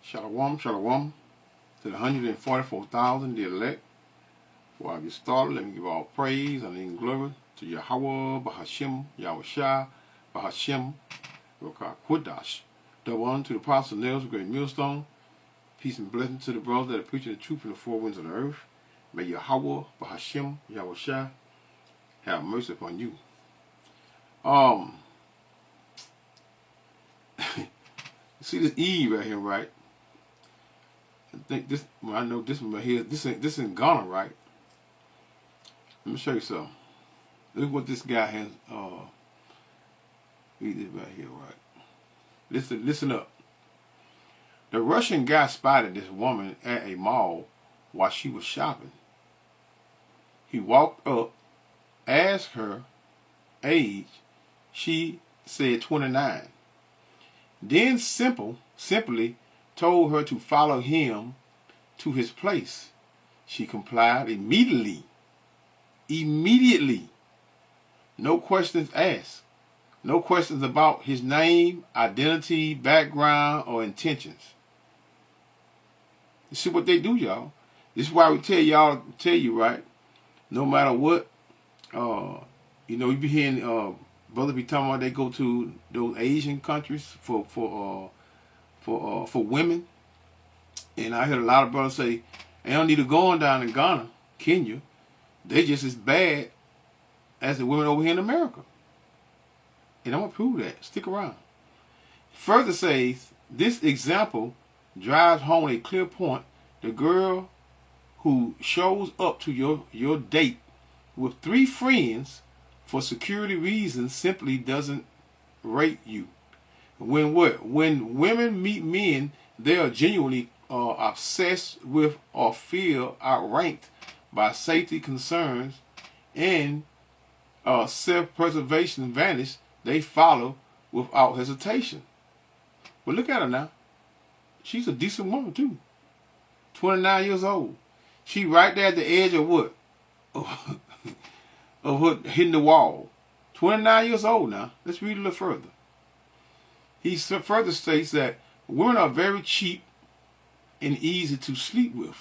Shalom, shalom to the 144,000, the elect. Before I get started, let me give all praise and glory to Yahweh, Bahashem, Yahushua, Bahashem, Rokah Kodash. The one to the apostle nails of great millstone. Peace and blessing to the brothers that are preaching the truth in the four winds of the earth. May Yahweh, Bahashem, Yahushua have mercy upon you. See this E right here, right? I think this. Well, I know this one right here. This in Ghana, right? Let me show you something. Look what this guy has. Read this right here, right? Listen up. The Russian guy spotted this woman at a mall while she was shopping. He walked up, asked her age. She said 29. Then simply told her to follow him to his place. She complied immediately. No questions asked. No questions about his name, identity, background, or intentions. You see what they do, y'all. This is why we tell you, right? No matter what, you be hearing brothers be talking about they go to those Asian countries for women, and I heard a lot of brothers say they don't need to go on down in Ghana, Kenya. They just as bad as the women over here in America. And I'm gonna prove that. Stick around. Further says this example drives home a clear point. The girl who shows up to your date with 3 friends for security reasons simply doesn't rate you. When women meet men, they are genuinely obsessed with or feel outranked by safety concerns and self-preservation vanish. They follow without hesitation. But look at her now. She's a decent woman too. 29 years old. She right there at the edge of what? Of what hitting the wall. 29 years old now. Let's read a little further. He further states that women are very cheap and easy to sleep with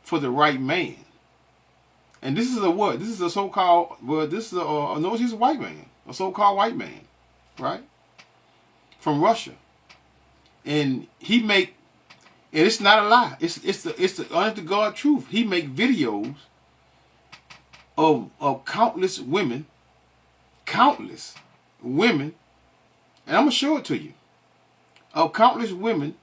for the right man. And this is a what? This is a so-called, well, this is no, he's a white man. A so-called white man, right? From Russia. And he make, and it's not a lie. It's the honest to God truth. He make videos of countless women, and I'm gonna show it to you. Of countless women,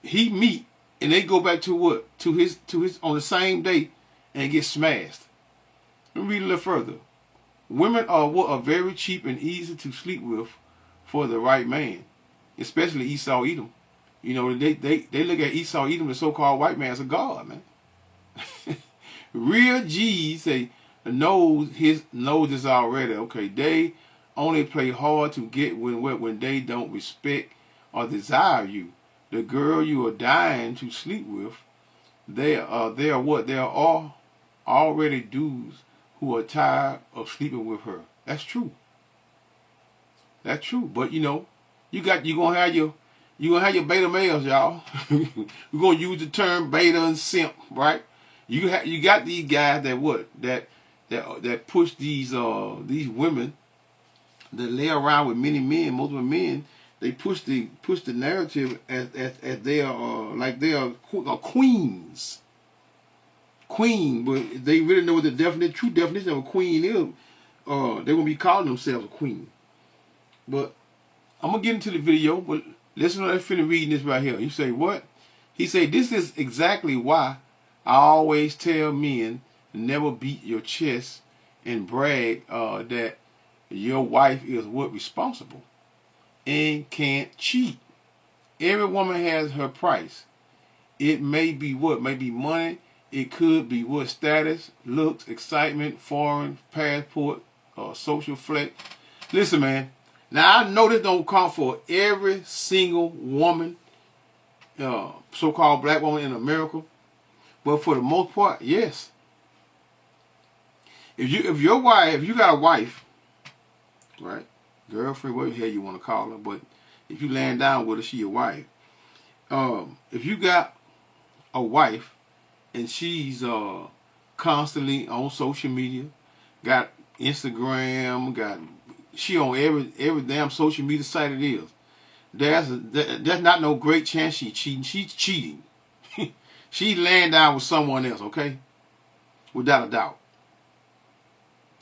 he meet, and they go back to what? To his on the same day and get smashed. Let me read a little further. Women are very cheap and easy to sleep with for the right man, especially Esau Edom. You know, they look at Esau Edom, the so-called white man, as a god, man. Real G's say knows this already. Okay, they only play hard to get when they don't respect or desire you. The girl you are dying to sleep with, they are what? They are all already dudes who are tired of sleeping with her. That's true. That's true. But you're gonna have your beta males, y'all. We're gonna use the term beta and simp, right? You got these guys that push these women that lay around with many men, multiple men. They push the narrative as they are like they are queens. Queen, but they really know what the true definition of a queen is. They're gonna be calling themselves a queen. But I'm gonna get into the video. But listen, I'm finna reading this right here. You say what? He say this is exactly why I always tell men never beat your chest and brag that your wife is what responsible and can't cheat. Every woman has her price. It may be what? May be money. It could be what? Status, looks, excitement, foreign, passport, social flex. Listen, man. Now, I know this don't count for every single woman, so-called black woman in America. But for the most part, yes. If you got a wife, right? Girlfriend, whatever the hell you want to call her, but If you laying down with her, she your wife. If you got a wife and she's constantly on social media, got Instagram, she on every damn social media site it is. There's not no great chance she's cheating. She's cheating. She's laying down with someone else, okay? Without a doubt.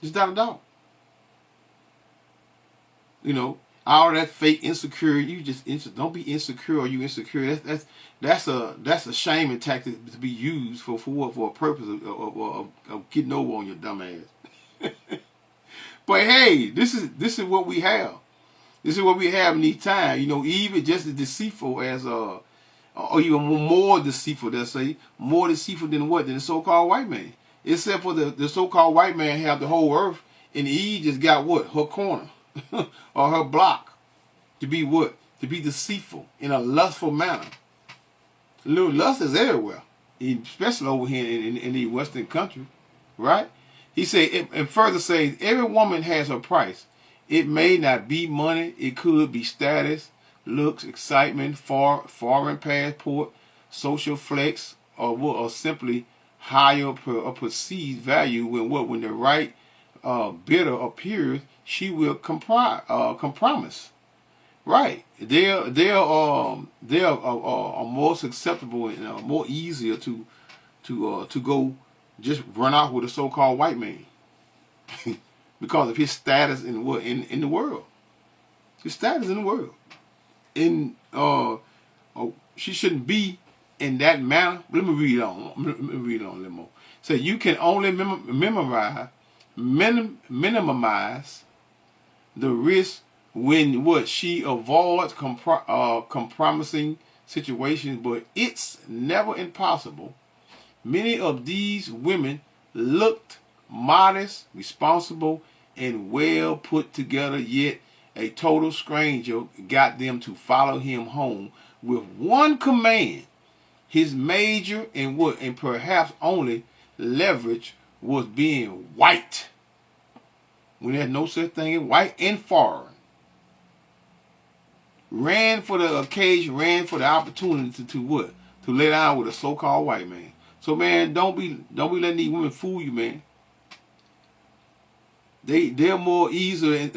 Just without a doubt. You know, all that fake insecure. You just don't be insecure. Or you insecure? That's a shaming tactic to be used for a purpose of getting over on your dumb ass. But hey, this is what we have. This is what we have in these times. You know, even just as deceitful as or even more deceitful. Let's say more deceitful than what? Than the so-called white man. Except for the so-called white man have the whole earth, and Eve just got what? Her corner or her block to be what? To be deceitful in a lustful manner. Little lust is everywhere, especially over here in the Western country, right? He said, and further says, every woman has her price. It may not be money. It could be status, looks, excitement, foreign passport, social flex, or simply higher or perceived value. When the right bidder appears, she will compromise. Right? They are more susceptible and more easier to go just run off with a so-called white man because of his status in the world. His status in the world. She shouldn't be in that manner. Let me read on. Let me read on a little more. So you can only minimize the risk when what she avoids compromising situations, but it's never impossible. Many of these women looked modest, responsible, and well put together, yet a total stranger got them to follow him home with one command. His major and perhaps only leverage was being white, when there's no such thing as white and foreign. Ran for the occasion, ran for the opportunity to what? To lay down with a so-called white man. So man, don't be letting these women fool you, man. They're more easier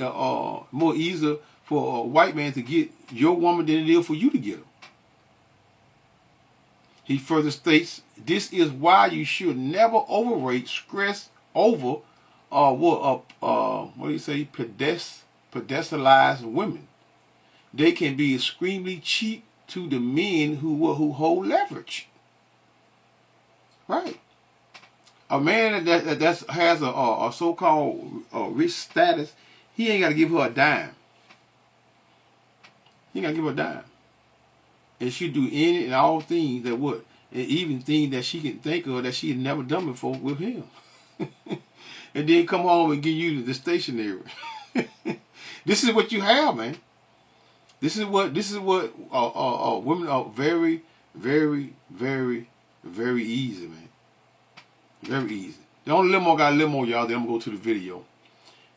for a white man to get your woman than it is for you to get them. He further states, this is why you should never overrate stress over what do you say, pedestrianized women. They can be extremely cheap to the men who hold leverage. Right. A man that has a so-called rich status, he ain't got to give her a dime. He ain't got to give her a dime. And she do any and all things that would, and even things that she can think of that she had never done before with him. And then come home and give you the stationery. This is what you have, man. This is what women are very, very, very, very easy, man. Very easy. The only got a little more, y'all. Then I'm gonna go to the video.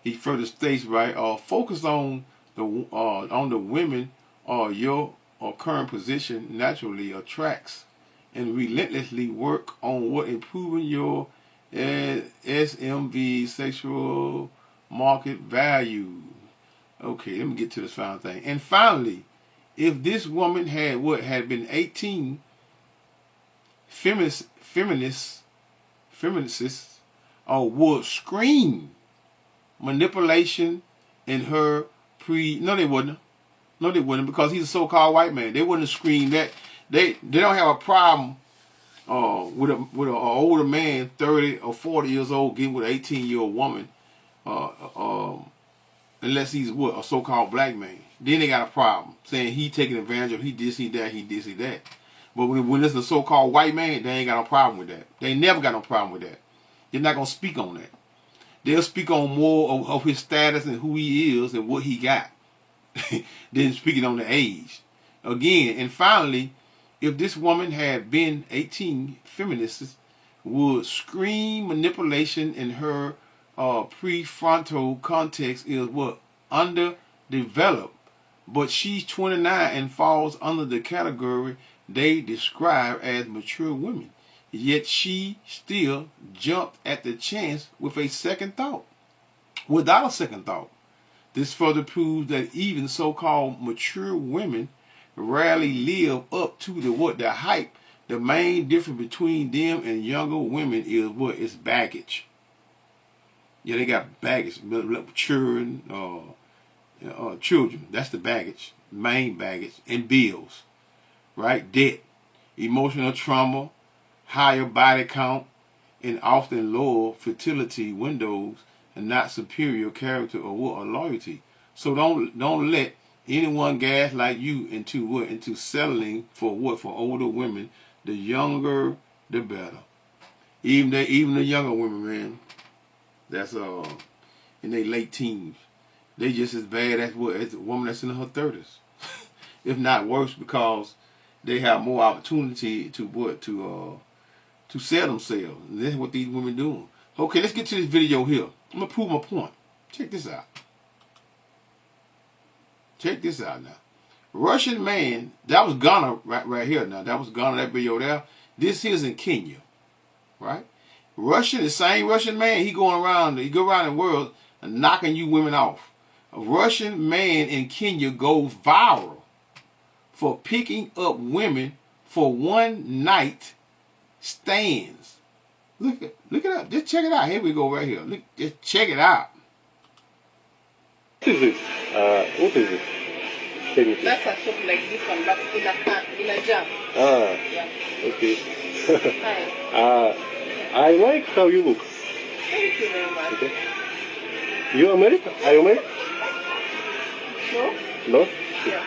He further states, right? Focus on the women your current position naturally attracts, and relentlessly work on what improving your SMV sexual market value. Okay, let me get to this final thing. And finally, if this woman had been 18, feminists would scream manipulation in her no they wouldn't. No they wouldn't, because he's a so-called white man. They wouldn't scream that. They don't have a problem with an older man, 30 or 40 years old, getting with an 18-year-old woman, unless he's a so-called black man. Then they got a problem saying he taking advantage of, he this, he that, he this, he that. But when it's a so-called white man, they ain't got no problem with that. They never got no problem with that. They're not gonna speak on that. They'll speak on more of his status and who he is and what he got than speaking on the age. Again, and finally, if this woman had been 18, feminists would scream manipulation in her prefrontal cortex is underdeveloped, but she's 29 and falls under the category they describe as mature women. Yet she still jumped at the chance with a second thought, without a second thought. This further proves that even so-called mature women rarely live up to the hype. The main difference between them and younger women is what? It's baggage. Yeah, they got baggage. Children, children. That's the baggage, main baggage, and bills, right? Debt, emotional trauma, higher body count, and often lower fertility windows, and not superior character or loyalty. So don't let anyone gaslight you into what? Into settling for what? For older women. The younger, the better. Even the younger women, man. That's in their late teens. They just as bad as a woman that's in her 30s, if not worse, because they have more opportunity to sell themselves. And that's what these women doing. Okay, let's get to this video here. I'm gonna prove my point. Check this out. Check this out now. Russian man, that was Ghana right here now. That was Ghana, that video there. This here's in Kenya, right? The same Russian man, he go around the world and knocking you women off. A Russian man in Kenya goes viral for picking up women for one night stands. Look it up. Just check it out. Here we go right here. Look, just check it out. What is it? What is it? That's a soup like this one, but in a can, in a jar. Ah, Yeah. okay. Hi. I like how you look. Thank you very much. Okay. You are married? Are you married? No? No? Yeah.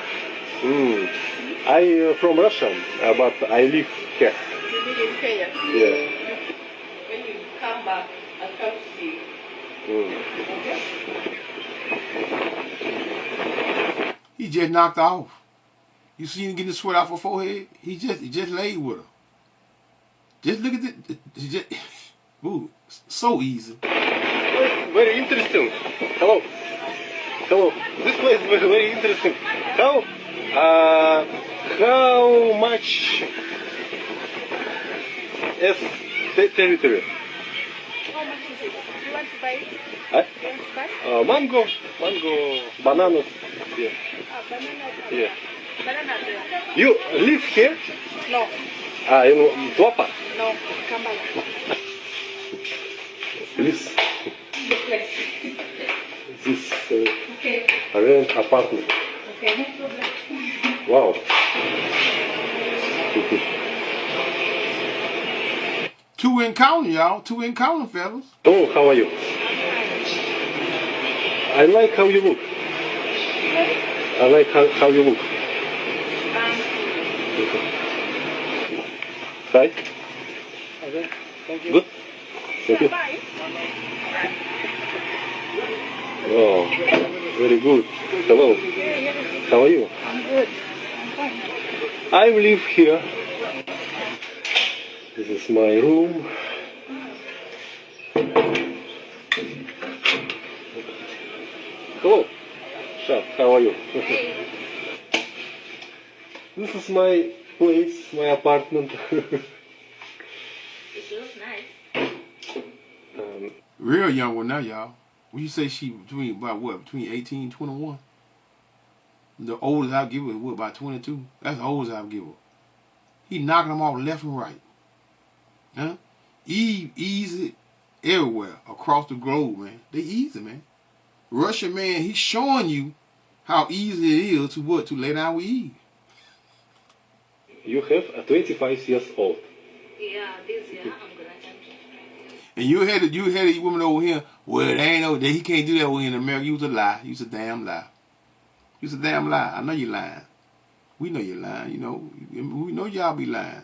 I from Russia, but I live here. You live in Kenya? Yeah. When you come back, I'll come to see you. Okay? He just knocked off. You see him getting the sweat off her forehead? He just laid with her. Just look at it. Ooh, so easy. Very interesting. Hello. Hello. This place is very interesting. How much is the territory? How much is it? You want to buy it? Huh? You want to buy? Mango, bananas. Yeah. Banana. Yeah. Banana there. You live here? No. In Tuapa? No. Kampala. Please. The place. This Okay. rent apartment. Okay, no problem. Wow. Two in counting, y'all. Two in counting, fellas. Oh, how are you? I like how you look. I like how you look. Hi. Okay. Thank you. Good. Thank you. Bye. Oh, very good. Hello. How are you? I'm good. I'm fine. I live here. This is my room. Hello. Chef, how are you? This is my place, my apartment. It looks nice. Real young one now, y'all. When you say she between 18 and 21? The oldest I'll give her is what, about 22? That's the oldest I'll give her. He knocking them off left and right. Huh? Easy everywhere across the globe, man. They easy, man. Russian man, he's showing you how easy it is to lay down with Eve. You have a 25 years old. Yeah, this year I'm gonna change. And you had these women over here. Well, they ain't no. He can't do that over here in America. You was a lie. You was a damn lie. You was a damn lie. I know you're lying. We know you're lying. You know. We know y'all be lying.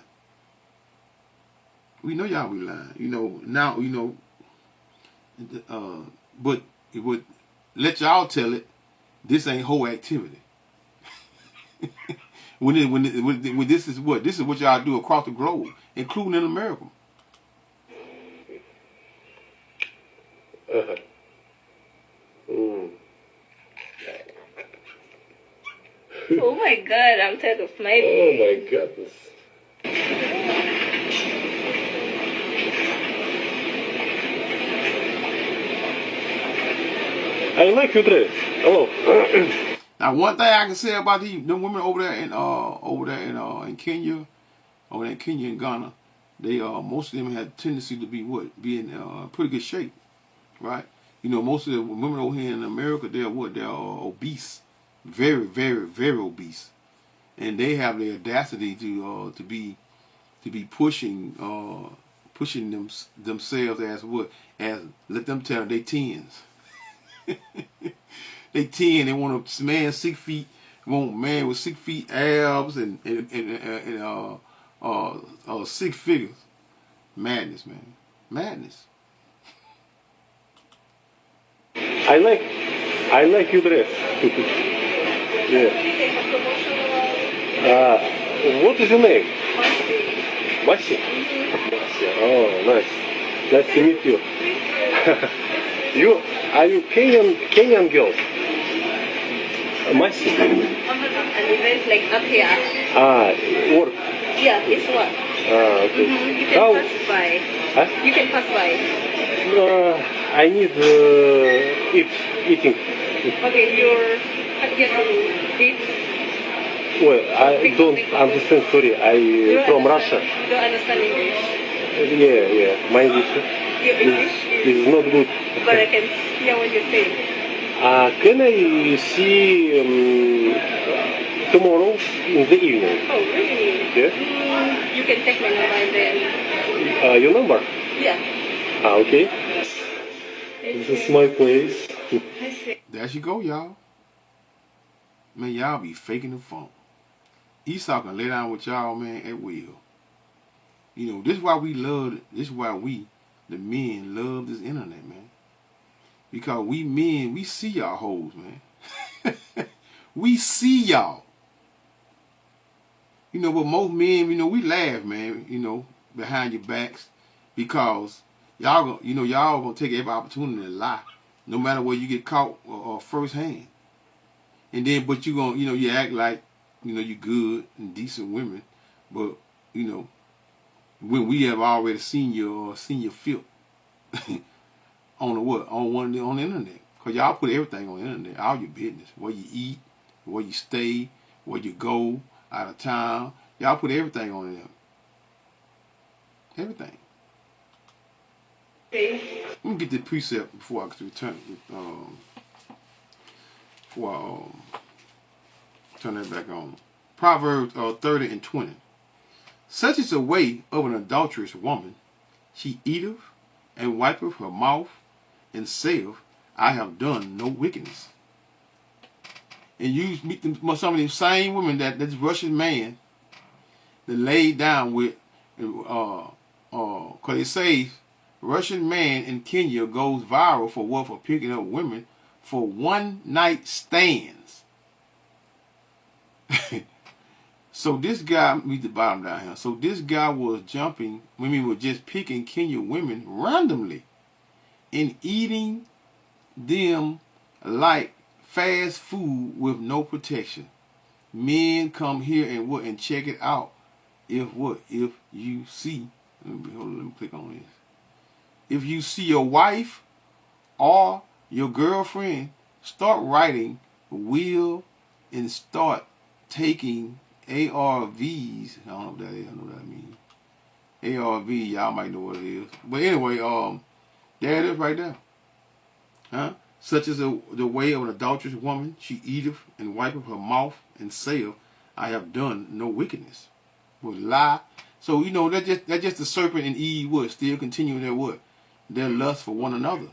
We know y'all be lying. You know. Now you know. But it would let y'all tell it. This ain't whole activity. when this is what y'all do across the globe, including in America. Oh my God, I'm tired of my Oh my goodness. I like your dress. Hello. Now, one thing I can say about the women over there in Kenya, over there in Kenya and Ghana, they most of them had tendency to be in pretty good shape, right? You know, most of the women over here in America, they're obese, very, very, very obese, and they have the audacity to be pushing themselves as what, as let them tell they tens. They 10. They want a man 6 feet. Want a man with 6 feet abs and 6 figures. Madness, man. Madness. I like your dress. Yeah. What is your name? Masi. Oh, nice. Nice to meet you. Are you Kenyan girl? Masi. And events like up here. Work. Yeah, it's what? Okay. You can pass by. Huh? You can pass by. I need eating. Okay, you're here to eat. Well, I don't understand. Sorry, I from Russia. You don't understand English. Yeah. My English Your English? is not good. But I can hear what you're saying. Can I see tomorrow in the evening? Oh, really? Yeah. You can take my number and then. Your number? Yeah. Okay. This is my place. I see. There she go, y'all. Man, y'all be faking the funk. Esau can lay down with y'all, man, at will. You know, this is why we, the men, love this internet, man. Because we men, we see y'all hoes, man. We see y'all. You know, but most men, you know, we laugh, man, you know, behind your backs. Because y'all gonna take every opportunity to lie. No matter where you get caught firsthand. And then, but you act like, you're good and decent women. But, when we have already seen your filth on the internet. Because y'all put everything on the internet, all your business. Where you eat, where you stay, where you go, out of town. Y'all put everything on there. Everything. Let me get the precept before I return. Before I turn that back on. Proverbs 30 and 20. Such is the way of an adulterous woman. She eateth and wipeth her mouth and saith, I have done no wickedness. And you meet some of these same women that this Russian man that laid down with, because it says Russian man in Kenya goes viral for picking up women for one night stands. So this guy, read the bottom down here. So this guy was was just picking Kenya women randomly and eating them like fast food with no protection. Men come here and check it out. If you see, let me click on this. If you see your wife or your girlfriend, start writing will and start taking ARVs. I don't know what that is. I don't know what that means. ARV, y'all might know what it is. But anyway, there it is right there. Huh? Such is the way of an adulterous woman. She eateth and wipeth her mouth and saith, I have done no wickedness. Would lie. So, that's just the serpent and Eve would still continuing their lust for one another.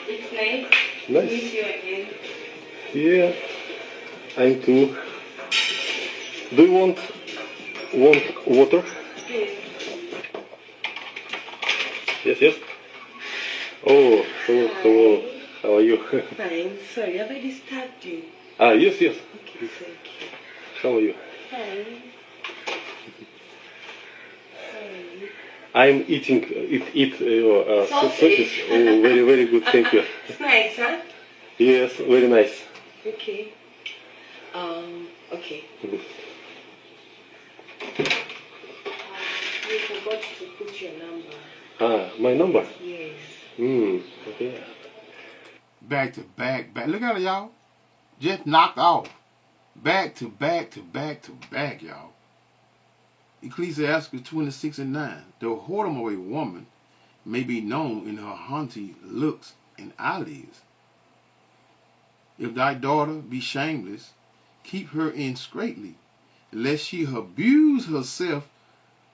It's nice. Nice. Meet you again. Yeah, I too. Do you want water? Yes. Oh, hello. How are you? Fine. Sorry, have I disturbed you? Yes. Okay, thank you. How are you? Fine. Sorry. I'm eating sausage. Oh, very, very good. Thank you. It's nice, huh? Yes, very nice. Okay. Okay. You forgot to put your number. Ah, my number. Yes. Okay. Back to back. Look at it, y'all. Just knocked off. Back to back to back to back, y'all. Ecclesiastes 26:9. The whoredom of a woman may be known in her haughty looks and eyelids. If thy daughter be shameless, keep her in straitly, lest she abuse herself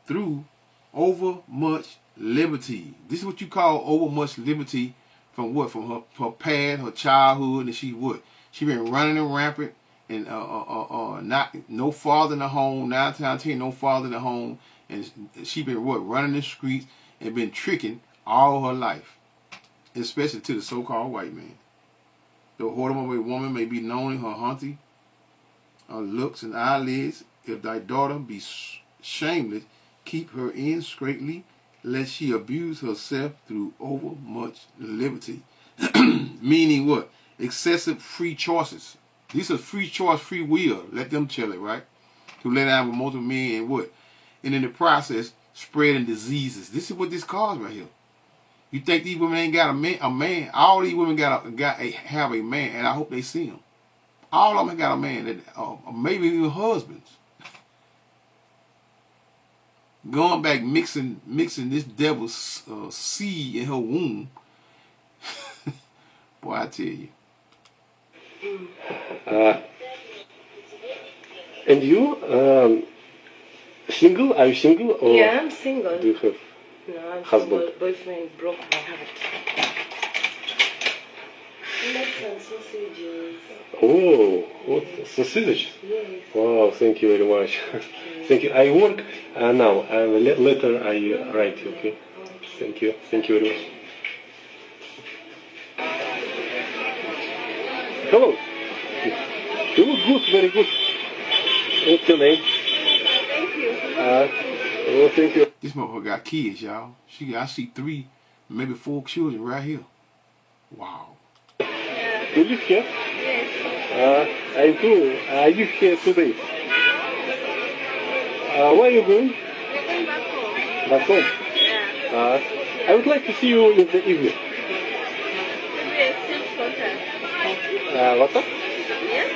through overmuch liberty. This is what you call overmuch liberty from what? From her past, her childhood, and she what? She been running and rampant and not no father in the home, 9 times 10, no father in the home, and she been what? Running the streets and been tricking all her life, especially to the so-called white man. The whoredom of a woman may be known in her haughty looks and eyelids. If thy daughter be shameless, keep her in straitly, lest she abuse herself through overmuch liberty. Meaning what? Excessive free choices. These are free choice, free will. Let them tell it, right? To let out with multiple men and what? And in the process, spreading diseases. This is what this causes right here. You think these women ain't got a man? All these women have a man, and I hope they see him. All of them got a man, that, maybe even husbands. Going back, mixing this devil's seed in her womb. Boy, I tell you. And you, single? Are you single? Or Yeah, I'm single. do you have No, I'm husband? single. Boyfriend broke my heart. Let's some sausages. Oh, what sausage? Yes. Wow, thank you very much. Thank you. I work now, and later I write you. Okay. Thank you. Thank you very much. Hello. You look good, very good. What's your name? Thank you. Oh, thank you. This motherfucker got kids, y'all. I see 3, maybe 4 children right here. Wow. You live here? Yes. I do. I live here today. Where are you going? We're going back home. Back home. Yeah. I would like to see you in the evening. Maybe a 6 hotel. What's up? Yeah?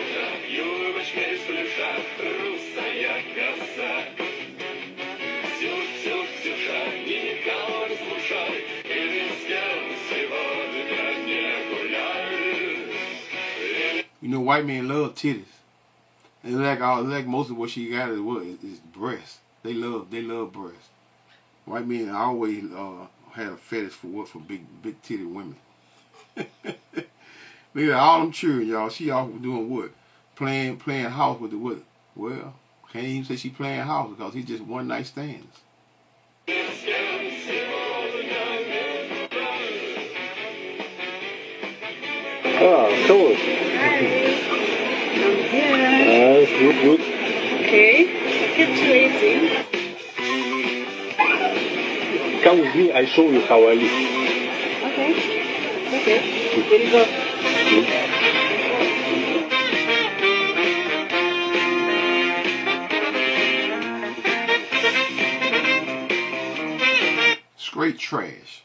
You know, white men love titties. And like most of what she got is what is breast. They love breast. White men always had a fetish for big titty women. Look at all them children, y'all. She off doing what? Playing house with the what? Well, can't even say she playing house because he just one night stands. Hello. I'm here. Good. Okay. Keep waiting. Come with me, I show you how I live. Okay. Okay. Here you go. Straight trash.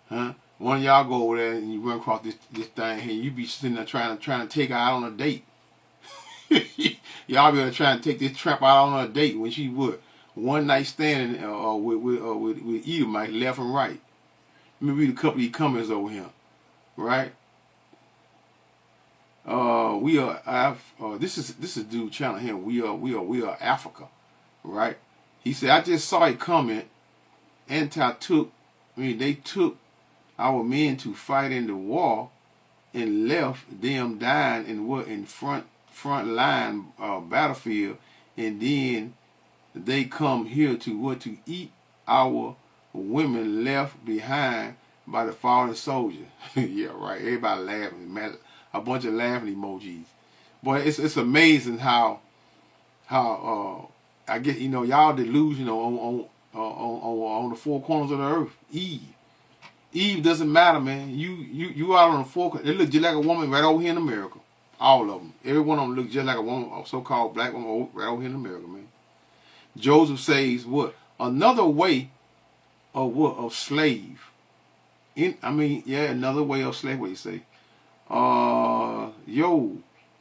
Huh? One of y'all go over there and you run across this thing here, you be sitting there trying to take her out on a date. Y'all be trying to take this tramp out on a date when she would one night standing with Edomite left and right. Let me read a couple of these comments over here, right? We are this is dude channel here. We are Africa, right? He said I just saw a comment. They took our men to fight in the war and left them dying in front line battlefield, and then they come here to eat our women left behind by the fallen soldier. Yeah, right. Everybody laughing, man. A bunch of laughing emojis. But it's amazing how I guess y'all delusional on the four corners of the earth. Eve. Eve doesn't matter, man. You out on the four corners. They look just like a woman right over here in America. All of them. Every one of them look just like a woman, a so-called black woman right over here in America, man. Joseph says what? Another way of what? Of slave. Another way of slave, what you say?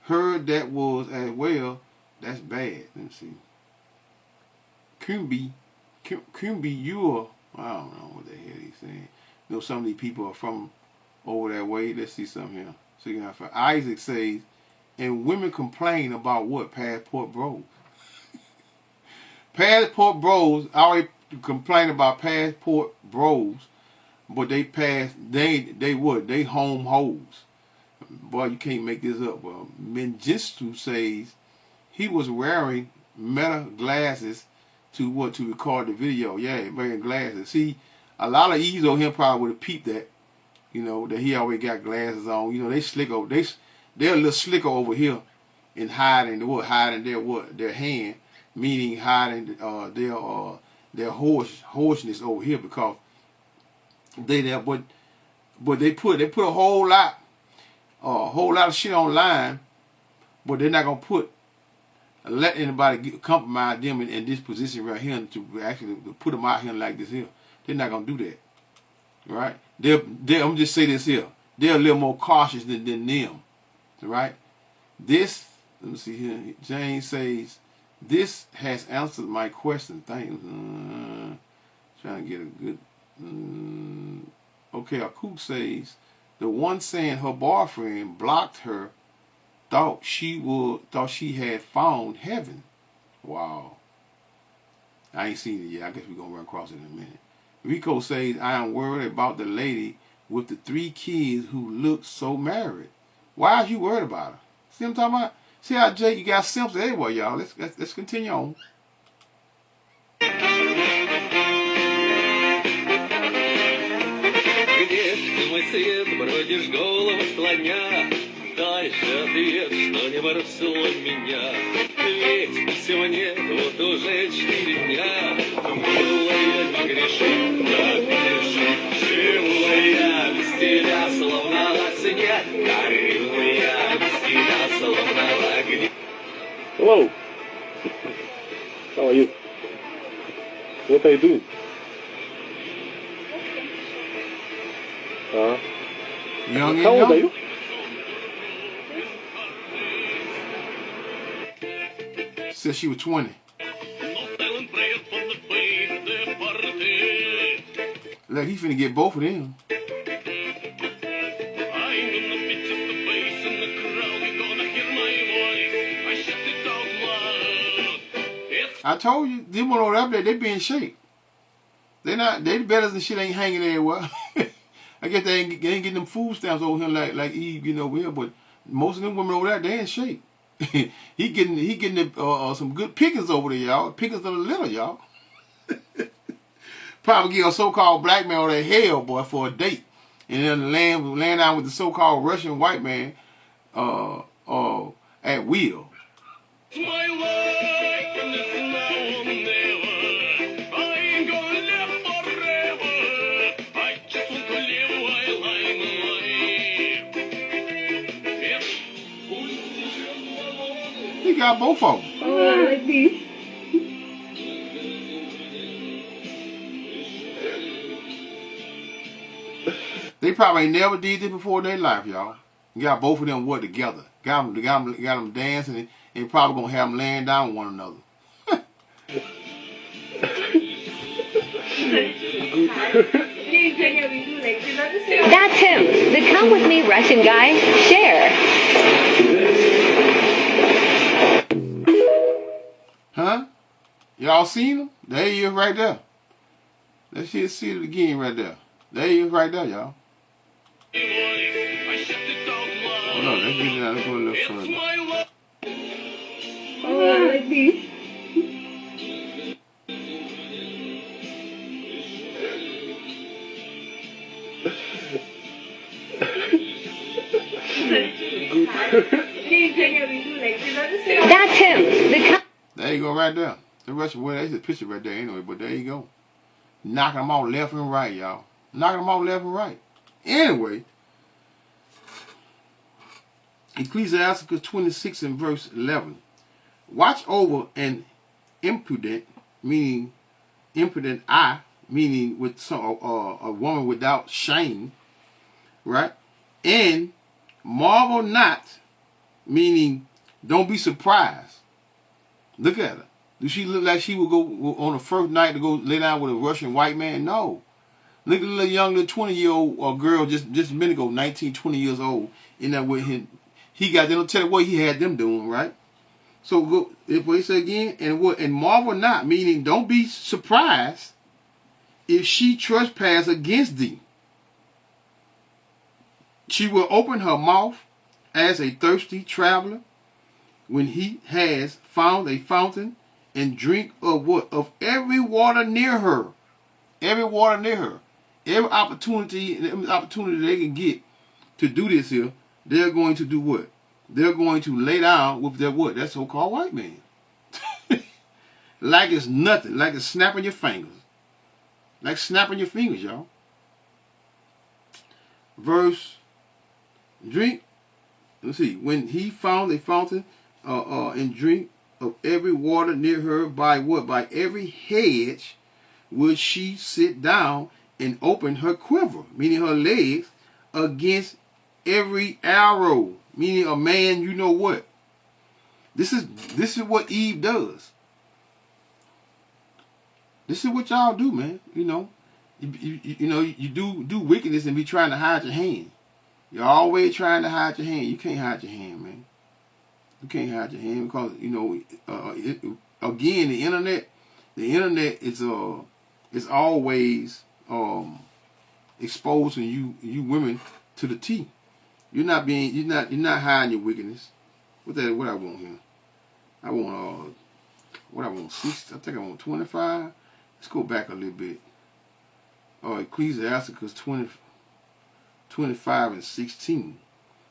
Heard that was as well. That's bad. Let me see. Kumbi, you're, I don't know what the hell he's saying. You know, some of these people are from over that way. Let's see something here. So you can Isaac says, and women complain about what? Passport bros. Passport bros, I always complain about passport bros, but they what? They home hoes. Boy, you can't make this up. Well, Mengistu says he was wearing meta glasses to record the video. Yeah, wearing glasses. See, a lot of Eazy on him probably would have peeped that, that he always got glasses on. They slick over. They're a little slicker over here in hiding their hand, meaning hiding their hoarseness over here because they there. But they put a whole lot of shit online, but they're not gonna let anybody compromise them in this position right here to actually put them out here like this here. They're not gonna do that, right? I'm just say this here. They're a little more cautious than them, right? This, let me see here. James says this has answered my question. Thanks. Trying to get a good. Okay, Akuk says the one saying her boyfriend blocked her thought she had found heaven. Wow. I ain't seen it yet. I guess we're gonna run across it in a minute. Rico says, I am worried about the lady with the 3 kids who looks so married. Why are you worried about her? See what I'm talking about? See how Jake, you got simps everywhere, y'all. Let's continue on. Где ты, мой свет, бродишь голову склоня? Дай же ответ, что не бросила меня. Ведь всего нет, вот уже 4 дня. Милая, не греши, да греши. Живая без тебя, словно во сне. Горюя без тебя, словно в огне. Hello. How are you? What are you doing? Young How old are you? Said she was 20. Like he finna get both of them. I told you, them one over there, they be in shape. They better than shit ain't hanging everywhere. I guess they ain't getting them food stamps over here like Eve, over here, but most of them women over there, they in shape. he getting some good pickings over there, y'all. Pickings of the little, y'all. Probably get a so-called black man over there hell, boy, for a date. And then land out with the so-called Russian white man at will. He got both of them. Oh, like this. They probably never did this before in their life, y'all. You got both of them together. Got them dancing and probably gonna have them laying down with one another. That's him. The come with me Russian guy. Share. Huh? Y'all seen him? There he is right there. Let's see it again right there. There he is right there, y'all. Hold on, let's get it out. Let's go a little further. Oh, like this. That's him. There you go right there. The Russian, well, that's a picture right there anyway, but there you go. knocking them off left and right, y'all. Knocking them off left and right. Anyway, Ecclesiasticus 26 and verse 11. Watch over an impudent, meaning impudent eye, meaning with a woman without shame, right? And marvel not, meaning don't be surprised. Look at her. Does she look like she would go on the first night to go lay down with a Russian white man? No. Look at the little young, little 20-year-old girl just a minute ago, 19, 20 years old, in there with him. He got them, tell you what he had them doing, right? So go, if we say again, and marvel not, meaning don't be surprised if she trespass against thee. She will open her mouth as a thirsty traveler when he has found a fountain and drink of what? Of every water near her. Every water near her. Every opportunity they can get to do this here, they're going to do what? They're going to lay down with their what? That so-called white man. Like it's nothing. Like it's snapping your fingers. Like snapping your fingers, y'all. Verse, drink. Let's see. When he found a fountain and drink of every water near her, by what? By every hedge would she sit down and open her quiver, meaning her legs, against every arrow, meaning a man, you know what? This is what Eve does. This is what y'all do, man. You know, you do wickedness and be trying to hide your hand. You're always trying to hide your hand. You can't hide your hand, man. You can't hide your hand because again, the internet is always exposing you women to the T. You're not hiding your wickedness. What I want here? I want what I want 6. I think I want 25. Let's go back a little bit. Ecclesiasticus 25 and 16.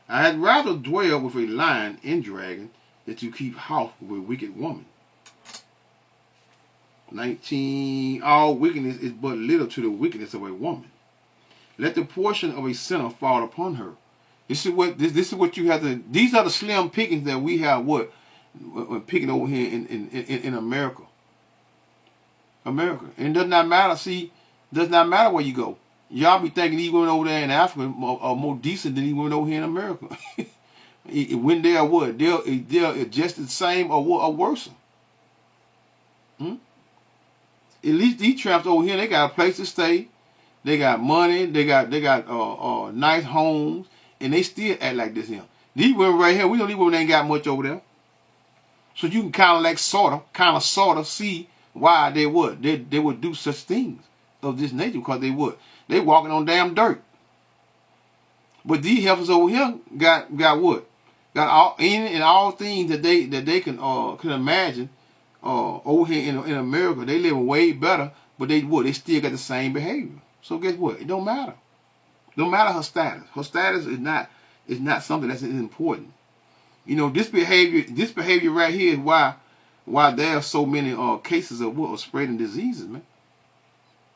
I had rather dwell with a lion and dragon than to keep house with a wicked woman. 19. All wickedness is but little to the wickedness of a woman. Let the portion of a sinner fall upon her. This is what you have to. These are the slim pickings that we have. What picking over here in America. America, and it does not matter. See, does not matter where you go. Y'all be thinking these women over there in Africa are more decent than these women over here in America. When they are what? They're just the same or worse. At least these tramps over here, they got a place to stay. They got money. They got nice homes, and they still act like this here. These women right here, we know these women ain't got much over there. So you can kind of sort of see why they would do such things of this nature, because they walking on damn dirt. But these heifers over here got what? Got all things that they can imagine. Over here in America, they living way better, but they still got the same behavior. So guess what? It don't matter. Don't matter her status. Her status is not something that's important. You know, this behavior right here is why there are so many cases of spreading diseases, man.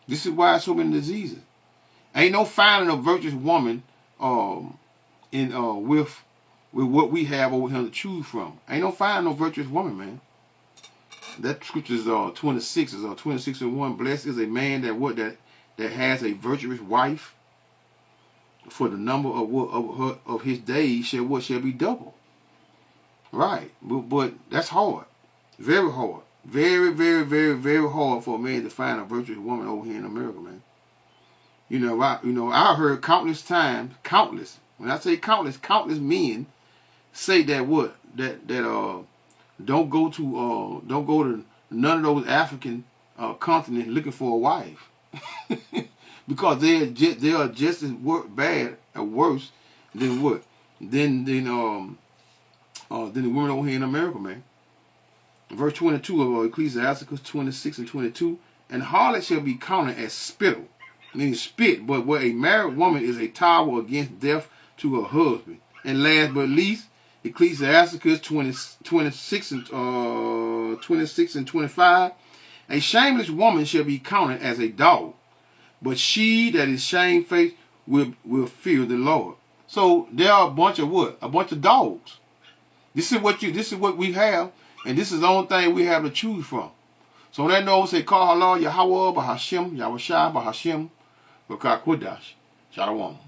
This is why so many diseases. Ain't no finding a virtuous woman with what we have over here to choose from. Ain't no finding no virtuous woman, man. That scripture is 26 is 26 and 1. Blessed is a man that has a virtuous wife. For the number of his days shall be double. Right, but that's hard, very hard, very, very, very, very hard for a man to find a virtuous woman over here in America, man. I heard countless times, when I say countless men say that don't go to none of those African continents looking for a wife, because they are just as bad or worse than what than the women over here in America, man. Verse 22 of Ecclesiasticus 26 and 22. And harlot shall be counted as spittle, meaning spit, but where a married woman is a tower against death to her husband. And last but least, Ecclesiasticus 26 and 25. A shameless woman shall be counted as a dog, but she that is shamefaced will fear the Lord. So there are a bunch of what? A bunch of dogs. This is what we have, and this is the only thing we have to choose from. So when that note say, call Allah Yahweh Bahashim, Yahweh Shai Bahashim, Bakakudash, Shalom.